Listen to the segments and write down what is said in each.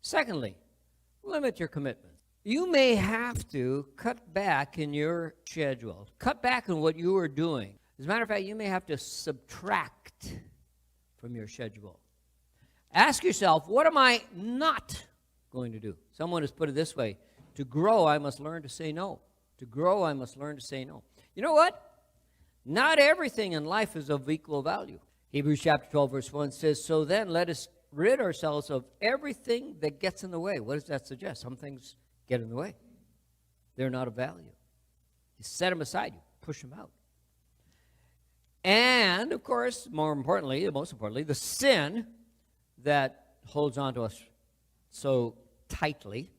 Secondly, limit your commitments. You may have to cut back in your schedule, cut back in what you are doing. As a matter of fact, you may have to subtract from your schedule. Ask yourself, what am I not going to do? Someone has put it this way: to grow, I must learn to say no. To grow, I must learn to say no. You know what? Not everything in life is of equal value. Hebrews chapter 12, verse 1 says, so then let us rid ourselves of everything that gets in the way. What does that suggest? Some things get in the way. They're not of value. You set them aside. You push them out. And, of course, most importantly, the sin that holds on to us so tightly,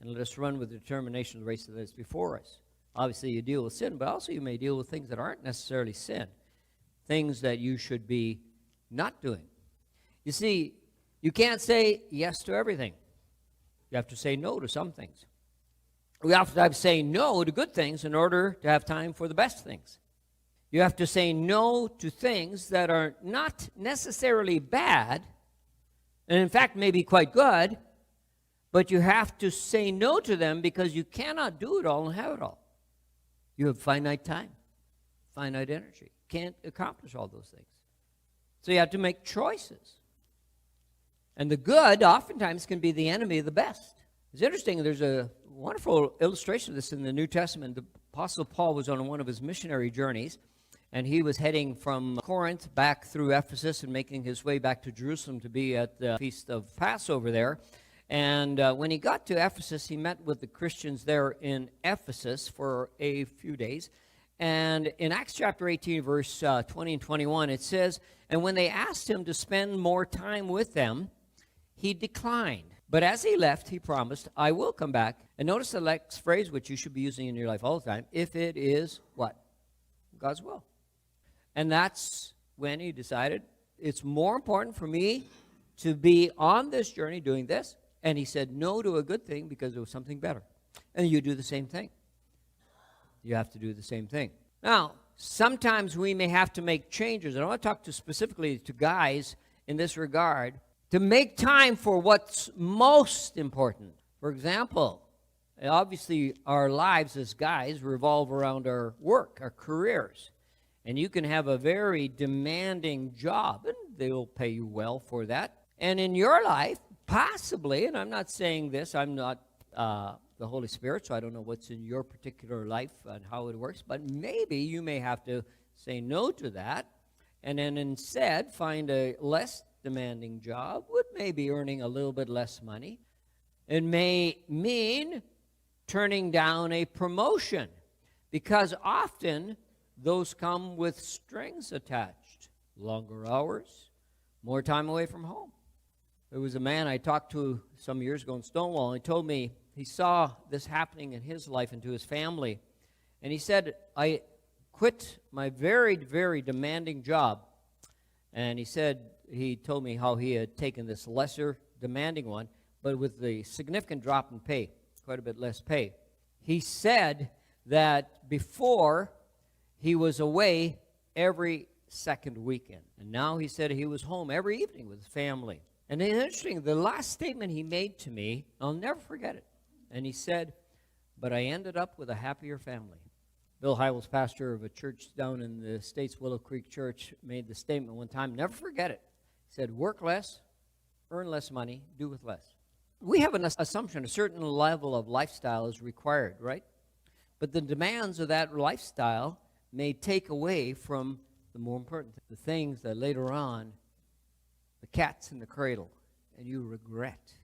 and let us run with determination the race that is before us. Obviously, you deal with sin, but also you may deal with things that aren't necessarily sin, things that you should be not doing. You see, you can't say yes to everything. You have to say no to some things. We often have to say no to good things in order to have time for the best things. You have to say no to things that are not necessarily bad, and in fact may be quite good, but you have to say no to them because you cannot do it all and have it all. You have finite time, finite energy. Can't accomplish all those things. So you have to make choices. And the good oftentimes can be the enemy of the best. It's interesting, there's a wonderful illustration of this in the New Testament. The Apostle Paul was on one of his missionary journeys, and he was heading from Corinth back through Ephesus and making his way back to Jerusalem to be at the Feast of Passover there. And when he got to Ephesus, he met with the Christians there in Ephesus for a few days. And in Acts chapter 18, verse 20 and 21, it says, and when they asked him to spend more time with them, he declined. But as he left, he promised, I will come back. And notice the next phrase, which you should be using in your life all the time, if it is what? God's will. And that's when he decided, it's more important for me to be on this journey doing this. And he said no to a good thing because there was something better. And you do the same thing. You have to do the same thing. Now, sometimes we may have to make changes. And I want to talk specifically to guys in this regard, to make time for what's most important. For example, obviously our lives as guys revolve around our work, our careers. And you can have a very demanding job, and they will pay you well for that. And in your life, possibly, and I'm not saying this, I'm not the Holy Spirit, so I don't know what's in your particular life and how it works, but maybe you may have to say no to that and then instead find a less demanding job with maybe earning a little bit less money. It may mean turning down a promotion because often those come with strings attached. Longer hours, more time away from home. There was a man I talked to some years ago in Stonewall, and he told me he saw this happening in his life and to his family. And he said, I quit my very, very demanding job. And he told me how he had taken this lesser demanding one, but with the significant drop in pay, quite a bit less pay. He said that before he was away every second weekend. And now he said he was home every evening with his family. And it's interesting, the last statement he made to me, I'll never forget it. And he said, but I ended up with a happier family. Bill Hybels, pastor of a church down in the States, Willow Creek Church, made the statement one time, never forget it. He said, work less, earn less money, do with less. We have an assumption a certain level of lifestyle is required, right? But the demands of that lifestyle may take away from the more important, the things that later on, the cat's in the cradle, and you regret.